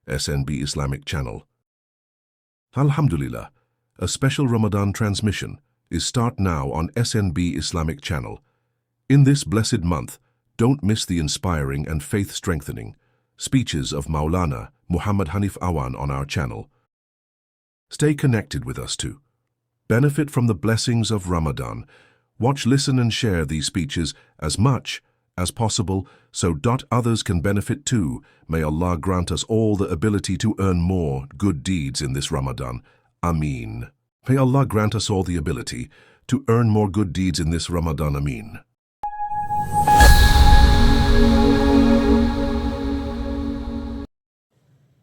SNB Islamic channel. Alhamdulillah, a special Ramadan transmission is start now on SNB Islamic channel. In this blessed month, don't miss the inspiring and faith-strengthening speeches of Maulana Muhammad Hanif Awan on our channel. Stay connected with us too. Benefit from the blessings of Ramadan. Watch, listen and share these speeches as much as possible so others can benefit too. May Allah grant us all the ability to earn more good deeds in this Ramadan. Ameen. May Allah grant us all the ability to earn more good deeds in this Ramadan. Ameen.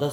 10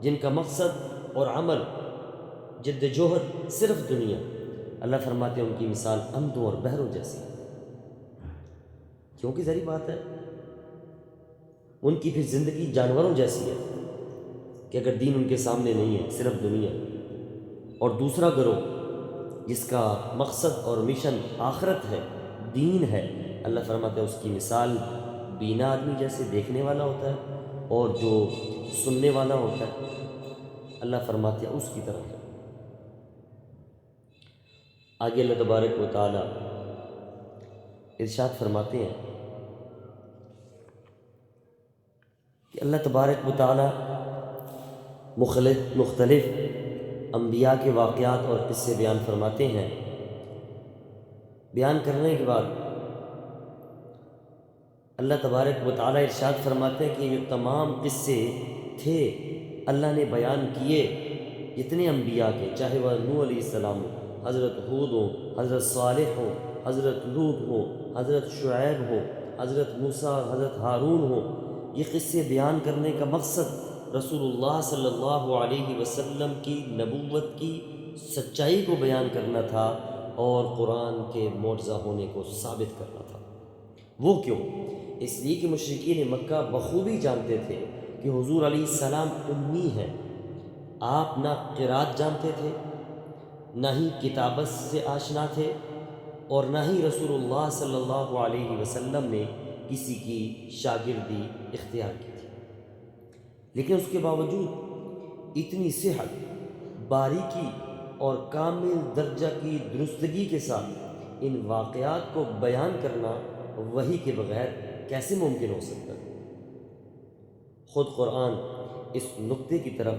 جن کا مقصد اور عمل جد جہد صرف دنیا، اللہ فرماتے ہیں ان کی مثال اندھوں اور بہروں جیسی ہے۔ کیونکہ ظاہری بات ہے ان کی پھر زندگی جانوروں جیسی ہے کہ اگر دین ان کے سامنے نہیں ہے، صرف دنیا۔ اور دوسرا گروہ جس کا مقصد اور مشن آخرت ہے، دین ہے، اللہ فرماتا ہے اس کی مثال بینا آدمی جیسے دیکھنے والا ہوتا ہے اور جو سننے والا ہوتا ہے، اللہ فرماتے ہیں اس کی طرح ہے۔ آگے اللہ تبارک و تعالی ارشاد فرماتے ہیں کہ اللہ تبارک و تعالی مختلف انبیاء کے واقعات اور قصے بیان فرماتے ہیں۔ بیان کرنے کے بعد اللہ تبارک و تعالی ارشاد فرماتے ہیں کہ یہ تمام قصے تھے اللہ نے بیان کیے جتنے انبیاء کے، چاہے وہ نوح علیہ السلام ہو، حضرت ہود ہو، حضرت صالح ہو، حضرت لوط ہو، حضرت شعیب ہو، حضرت موسیٰ اور حضرت ہارون ہو۔ یہ قصے بیان کرنے کا مقصد رسول اللہ صلی اللہ علیہ وسلم کی نبوت کی سچائی کو بیان کرنا تھا اور قرآن کے معجزہ ہونے کو ثابت کرنا تھا۔ وہ کیوں؟ اس لیے کہ مشرکین مکہ بخوبی جانتے تھے کہ حضور علیہ السلام امی ہے، آپ نہ قرات جانتے تھے، نہ ہی کتابت سے آشنا تھے، اور نہ ہی رسول اللہ صلی اللہ علیہ وسلم نے کسی کی شاگردی اختیار کی تھی۔ لیکن اس کے باوجود اتنی صحت، باریکی اور کامل درجہ کی درستگی کے ساتھ ان واقعات کو بیان کرنا وحی کے بغیر کیسے ممکن ہو سکتا ہے؟ خود قرآن اس نقطے کی طرف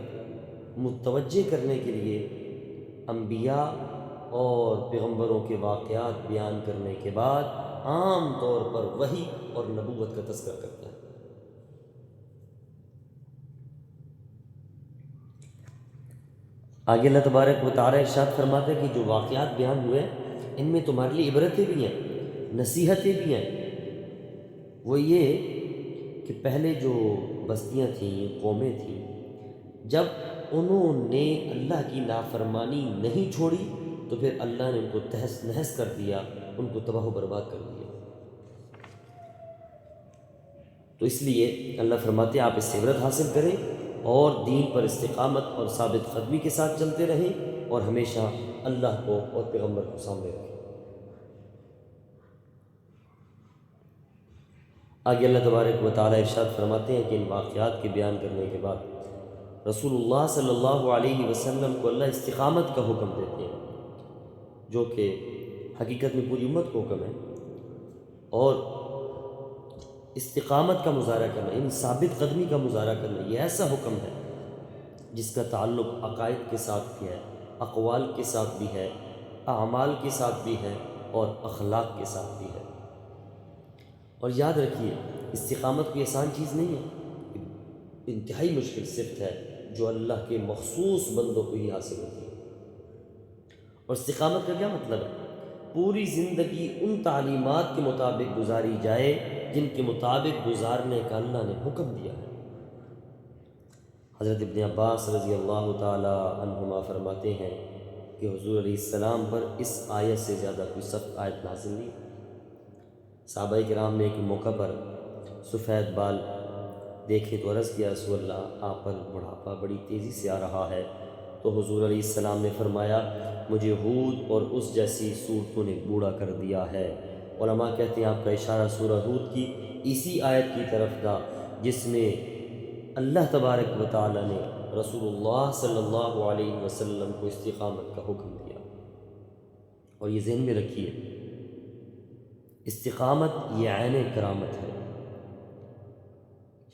متوجہ کرنے کے لیے انبیاء اور پیغمبروں کے واقعات بیان کرنے کے بعد عام طور پر وحی اور نبوت کا تذکرہ کرتا ہے۔ آگے اللہ تبارک و تعالی ارشاد فرماتے ہیں کہ جو واقعات بیان ہوئے ان میں تمہارے لیے عبرتیں بھی ہیں، نصیحتیں بھی ہیں۔ وہ یہ کہ پہلے جو بستیاں تھیں، قومیں تھیں، جب انہوں نے اللہ کی نافرمانی نہیں چھوڑی تو پھر اللہ نے ان کو تہس نہس کر دیا، ان کو تباہ و برباد کر دیا۔ تو اس لیے اللہ فرماتے ہیں آپ اس سے عبرت حاصل کریں اور دین پر استقامت اور ثابت قدمی کے ساتھ چلتے رہیں اور ہمیشہ اللہ کو اور پیغمبر کو سامنے رکھیں۔ آگے اللہ تبارک و تعالی ارشاد فرماتے ہیں کہ ان واقعات کے بیان کرنے کے بعد رسول اللہ صلی اللہ علیہ وسلم کو اللہ استقامت کا حکم دیتے ہیں، جو کہ حقیقت میں پوری امت کو حکم ہے، اور استقامت کا مظاہرہ کرنا، یعنی ثابت قدمی کا مظاہرہ کرنا، یہ ایسا حکم ہے جس کا تعلق عقائد کے ساتھ بھی ہے، اقوال کے ساتھ بھی ہے، اعمال کے ساتھ بھی ہے اور اخلاق کے ساتھ بھی ہے۔ اور یاد رکھیے استقامت کوئی آسان چیز نہیں ہے، انتہائی مشکل صفت ہے جو اللہ کے مخصوص بندوں کو ہی حاصل ہوتی ہے۔ اور استقامت کا کیا مطلب ہے؟ پوری زندگی ان تعلیمات کے مطابق گزاری جائے جن کے مطابق گزارنے کا اللہ نے حکم دیا ہے۔ حضرت ابن عباس رضی اللہ تعالی عنہما فرماتے ہیں کہ حضور علیہ السلام پر اس آیت سے زیادہ کوئی سخت آیت نازل نہیں۔ صحابہ کرام نے ایک موقع پر سفید بال دیکھے تو عرض کیا رسول اللہ آپ پر بڑھاپا بڑی تیزی سے آ رہا ہے، تو حضور علیہ السلام نے فرمایا مجھے ہود اور اس جیسی صورتوں نے بوڑھا کر دیا ہے۔ علماء کہتے ہیں آپ کا اشارہ سورہ ہود کی اسی آیت کی طرف تھا جس میں اللہ تبارک و تعالی نے رسول اللہ صلی اللہ علیہ وسلم کو استقامت کا حکم دیا۔ اور یہ ذہن میں رکھیے استقامت یہ عین کرامت ہے۔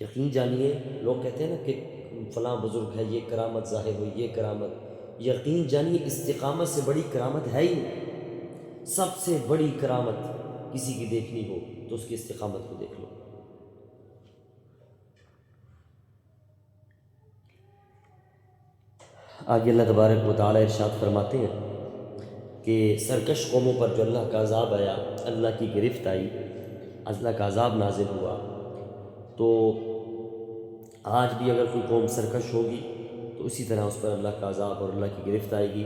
یقین جانیے، لوگ کہتے ہیں نا کہ فلاں بزرگ ہے، یہ کرامت ظاہر ہوئی، یہ کرامت، یقین جانیے استقامت سے بڑی کرامت ہے ہی نہیں۔ سب سے بڑی کرامت کسی کی دیکھنی ہو تو اس کی استقامت کو دیکھ لو۔ آگے اللہ تبارک و تعالی ارشاد فرماتے ہیں کہ سرکش قوموں پر جو اللہ کا عذاب آیا، اللہ کی گرفت آئی، اللہ کا عذاب نازل ہوا، تو آج بھی اگر کوئی قوم سرکش ہوگی تو اسی طرح اس پر اللہ کا عذاب اور اللہ کی گرفت آئے گی۔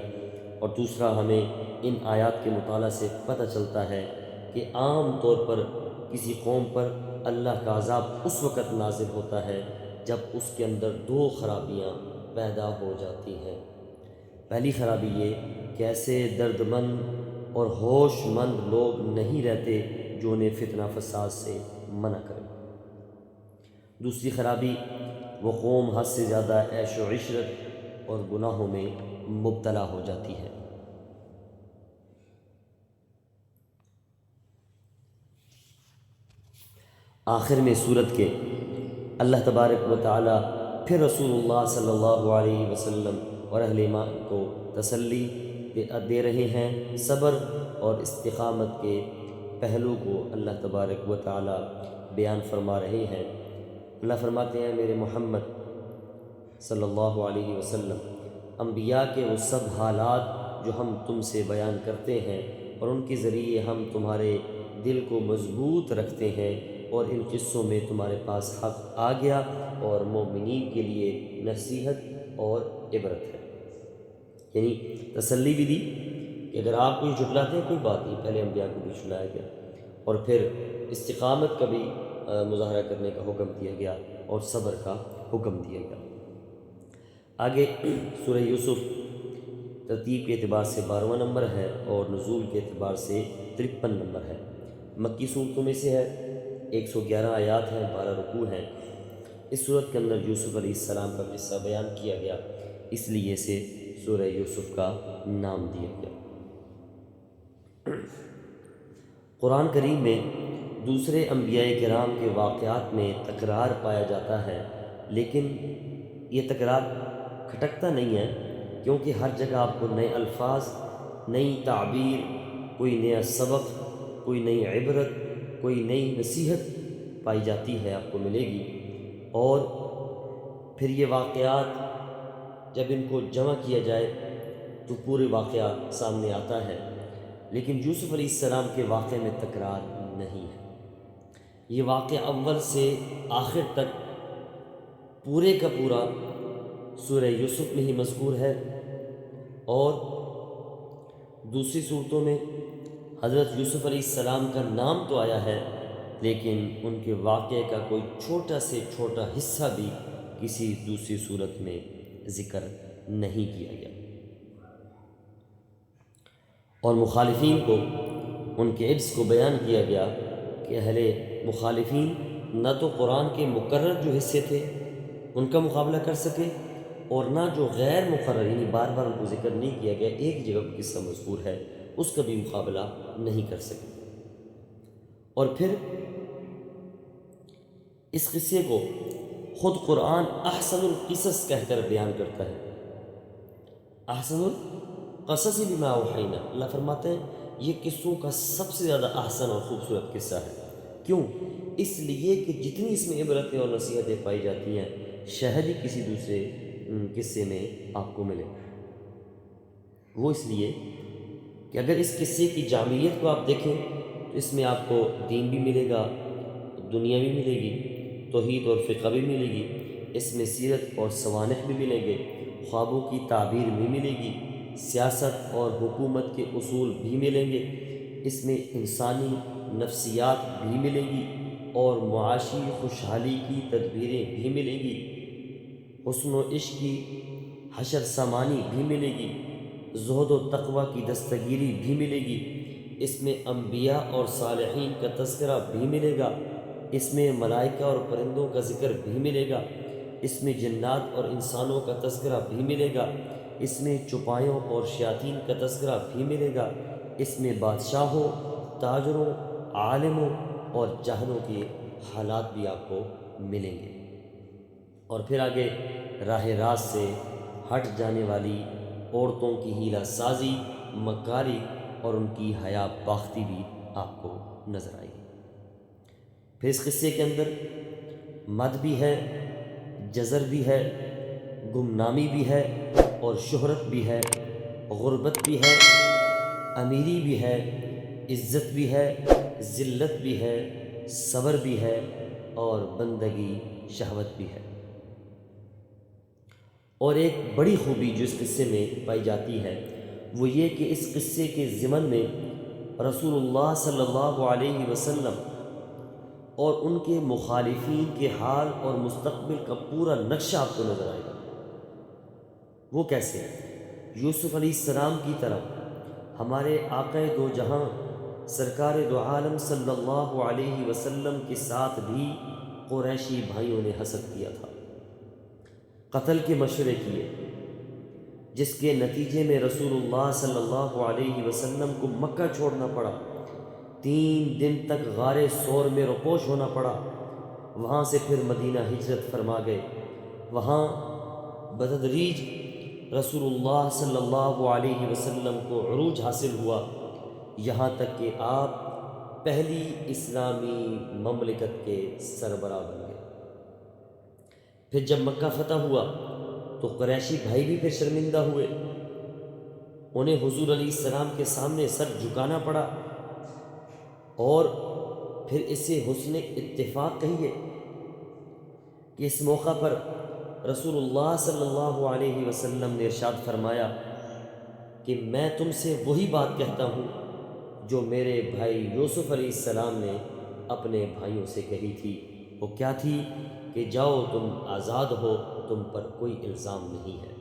اور دوسرا، ہمیں ان آیات کے مطالعہ سے پتہ چلتا ہے کہ عام طور پر کسی قوم پر اللہ کا عذاب اس وقت نازل ہوتا ہے جب اس کے اندر دو خرابیاں پیدا ہو جاتی ہیں۔ پہلی خرابی یہ کہ ایسے درد مند اور ہوش مند لوگ نہیں رہتے جو انہیں فتنہ فساد سے منع کریں۔ دوسری خرابی، وہ قوم حد سے زیادہ عیش و عشرت اور گناہوں میں مبتلا ہو جاتی ہے۔ آخر میں صورت کے اللہ تبارک و تعالی پھر رسول اللہ صلی اللہ علیہ وسلم اور اہل ایمان کو تسلی دے رہے ہیں۔ صبر اور استقامت کے پہلو کو اللہ تبارک و تعالی بیان فرما رہے ہیں۔ اللہ فرماتے ہیں، میرے محمد صلی اللہ علیہ وسلم، انبیاء کے وہ سب حالات جو ہم تم سے بیان کرتے ہیں اور ان کے ذریعے ہم تمہارے دل کو مضبوط رکھتے ہیں، اور ان قصوں میں تمہارے پاس حق آ گیا اور مومنین کے لیے نصیحت اور عبرت ہے۔ یعنی تسلی بھی دی کہ اگر آپ کوئی جھٹلاتے ہیں کوئی بات نہیں، پہلے انبیاء کو بھی جھٹلایا گیا، اور پھر استقامت کا بھی مظاہرہ کرنے کا حکم دیا گیا اور صبر کا حکم دیا گیا۔ آگے سورہ یوسف ترتیب کے اعتبار سے 12واں نمبر ہے اور نزول کے اعتبار سے 53 نمبر ہے۔ مکی صورتوں میں سے ہے، 111 آیات ہیں، 12 رکوع ہیں۔ اس صورت کے اندر یوسف علیہ السلام کا قصہ بیان کیا گیا، اس لیے اسے سورہ یوسف کا نام دیا گیا۔ قرآن کریم میں دوسرے انبیاء کرام کے واقعات میں تکرار پایا جاتا ہے، لیکن یہ تکرار کھٹکتا نہیں ہے، کیونکہ ہر جگہ آپ کو نئے الفاظ، نئی تعبیر، کوئی نیا سبق، کوئی نئی عبرت، کوئی نئی نصیحت پائی جاتی ہے، آپ کو ملے گی۔ اور پھر یہ واقعات جب ان کو جمع کیا جائے تو پورے واقعات سامنے آتا ہے، لیکن یوسف علیہ السلام کے واقعے میں تکرار نہیں ہے۔ یہ واقعہ اول سے آخر تک پورے کا پورا سورہ یوسف میں ہی مذکور ہے، اور دوسری صورتوں میں حضرت یوسف علیہ السلام کا نام تو آیا ہے، لیکن ان کے واقعے کا کوئی چھوٹا سے چھوٹا حصہ بھی کسی دوسری صورت میں ذکر نہیں کیا گیا۔ اور مخالفین کو ان کے عجز کو بیان کیا گیا کہ اہل مخالفین نہ تو قرآن کے مقرر جو حصے تھے ان کا مقابلہ کر سکے، اور نہ جو غیر مقرر، یعنی بار بار ان کو ذکر نہیں کیا گیا، ایک جگہ کو قصہ مذکور ہے، اس کا بھی مقابلہ نہیں کر سکے۔ اور پھر اس قصے کو خود قرآن احسن القصص کہہ کر بیان کرتا ہے۔ احسن القصص بما اوحینا، اللہ فرماتے ہیں یہ قصوں کا سب سے زیادہ احسن اور خوبصورت قصہ ہے۔ کیوں؟ اس لیے کہ جتنی اس میں عبرتیں اور نصیحتیں پائی جاتی ہیں، شاید ہی کسی دوسرے قصے میں آپ کو ملے۔ وہ اس لیے کہ اگر اس قصے کی جامعیت کو آپ دیکھیں تو اس میں آپ کو دین بھی ملے گا، دنیا بھی ملے گی، توحید اور فقہ بھی ملے گی، اس میں سیرت اور سوانح بھی ملیں گے، خوابوں کی تعبیر بھی ملے گی، سیاست اور حکومت کے اصول بھی ملیں گے، اس میں انسانی نفسیات بھی ملیں گی، اور معاشی خوشحالی کی تدبیریں بھی ملیں گی، حسن و عشق کی حشر سامانی بھی ملے گی، زہد و تقوی کی دستگیری بھی ملے گی، اس میں انبیاء اور صالحین کا تذکرہ بھی ملے گا، اس میں ملائکہ اور پرندوں کا ذکر بھی ملے گا، اس میں جنات اور انسانوں کا تذکرہ بھی ملے گا، اس میں چوپایوں اور شیاطین کا تذکرہ بھی ملے گا، اس میں بادشاہوں، تاجروں، عالموں اور جاہلوں کے حالات بھی آپ کو ملیں گے۔ اور پھر آگے راہ راست سے ہٹ جانے والی عورتوں کی ہیلہ سازی، مکاری اور ان کی حیا باختی بھی آپ کو نظر آئے گی۔ پھر اس قصے کے اندر مد بھی ہے، جزر بھی ہے، گمنامی بھی ہے اور شہرت بھی ہے، غربت بھی ہے، امیری بھی ہے، عزت بھی ہے، ذلت بھی ہے، صبر بھی ہے اور بندگی شہوت بھی ہے۔ اور ایک بڑی خوبی جو اس قصے میں پائی جاتی ہے وہ یہ کہ اس قصے کے ضمن میں رسول اللہ صلی اللہ علیہ وسلم اور ان کے مخالفین کے حال اور مستقبل کا پورا نقشہ آپ کو نظر آئے گا۔ وہ کیسے؟ یوسف علیہ السلام کی طرح ہمارے آقا دو جہاں سرکار دو عالم صلی اللہ علیہ وسلم کے ساتھ بھی قریشی بھائیوں نے حسد کیا تھا، قتل کے مشورے کیے، جس کے نتیجے میں رسول اللہ صلی اللہ علیہ وسلم کو مکہ چھوڑنا پڑا، 3 دن تک غار ثور میں رپوش ہونا پڑا، وہاں سے پھر مدینہ ہجرت فرما گئے۔ وہاں بتدریج رسول اللہ صلی اللہ علیہ وسلم کو عروج حاصل ہوا، یہاں تک کہ آپ پہلی اسلامی مملکت کے سربراہ بن گئے۔ پھر جب مکہ فتح ہوا تو قریشی بھائی بھی پھر شرمندہ ہوئے، انہیں حضور علیہ السلام کے سامنے سر جھکانا پڑا، اور پھر اسے حسن اتفاق کہیے کہ اس موقع پر رسول اللہ صلی اللہ علیہ وسلم نے ارشاد فرمایا کہ میں تم سے وہی بات کہتا ہوں جو میرے بھائی یوسف علیہ السلام نے اپنے بھائیوں سے کہی تھی۔ وہ کیا تھی؟ کہ جاؤ تم آزاد ہو، تم پر کوئی الزام نہیں ہے۔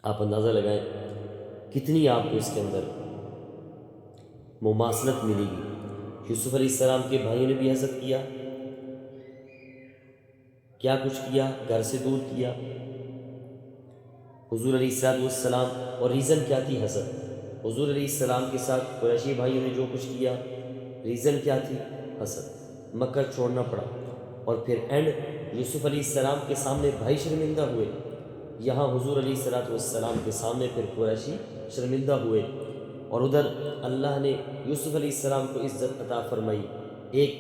آپ اندازہ لگائیں کتنی آپ کو اس کے اندر مماثلت ملے گی۔ یوسف علیہ السلام کے بھائیوں نے بھی حسد کیا، کیا کچھ کیا، گھر سے دور کیا حضور علیہ السلام، اور ریزن کیا تھی؟ حسد۔ حضور علیہ السلام کے ساتھ قریشی بھائیوں نے جو کچھ کیا، ریزن کیا تھی؟ حسد۔ مکہ چھوڑنا پڑا، اور پھر اینڈ یوسف علیہ السلام کے سامنے بھائی شرمندہ ہوئے، یہاں حضور علیہ السلام کے سامنے پھر قریشی شرمندہ ہوئے، اور ادھر اللہ نے یوسف علیہ السلام کو عزت عطا فرمائی، ایک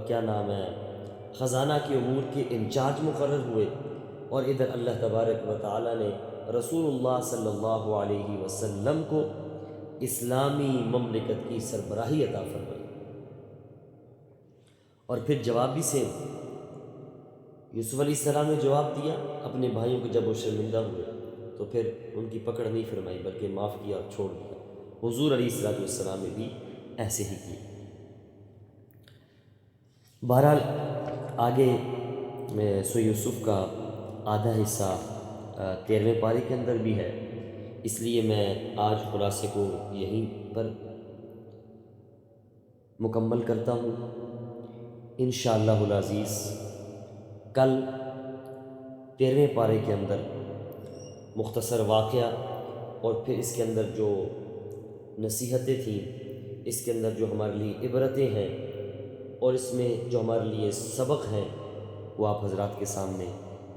کیا نام ہے، خزانہ کے امور کے انچارج مقرر ہوئے، اور ادھر اللہ تبارک و تعالی نے رسول اللہ صلی اللہ علیہ وسلم کو اسلامی مملکت کی سربراہی عطا فرمائی۔ اور پھر جواب بھی سیم، یوسف علیہ السلام نے جواب دیا اپنے بھائیوں کو جب وہ شرمندہ ہوئے، تو پھر ان کی پکڑ نہیں فرمائی بلکہ معاف کیا اور چھوڑ دیا۔ حضور علیہ السلام نے بھی ایسے ہی کیا۔ بہرحال آگے سو یوسف کا آدھا حصہ 13ویں پارے کے اندر بھی ہے، اس لیے میں آج خلاصے کو یہیں پر مکمل کرتا ہوں۔ انشاءاللہ العزیز کل 13ویں پارے کے اندر مختصر واقعہ، اور پھر اس کے اندر جو نصیحتیں تھیں، اس کے اندر جو ہمارے لیے عبرتیں ہیں، اور اس میں جو ہمارے لیے سبق ہیں، وہ آپ حضرات کے سامنے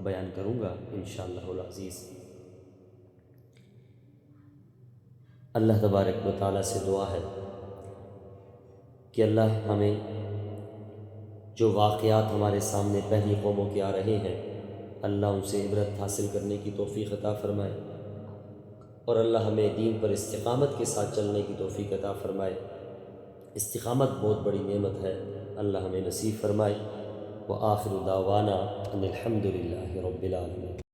بیان کروں گا انشاءاللہ العزیز۔ اللہ تبارک و تعالیٰ سے دعا ہے کہ اللہ ہمیں جو واقعات ہمارے سامنے پہلی قوموں کے آ رہے ہیں، اللہ ان سے عبرت حاصل کرنے کی توفیق عطا فرمائے، اور اللہ ہمیں دین پر استقامت کے ساتھ چلنے کی توفیق عطا فرمائے۔ استقامت بہت بڑی نعمت ہے، اللہ ہمیں نصیب فرمائے۔ وآخر دعوانا ان الحمد للہ رب العالمین۔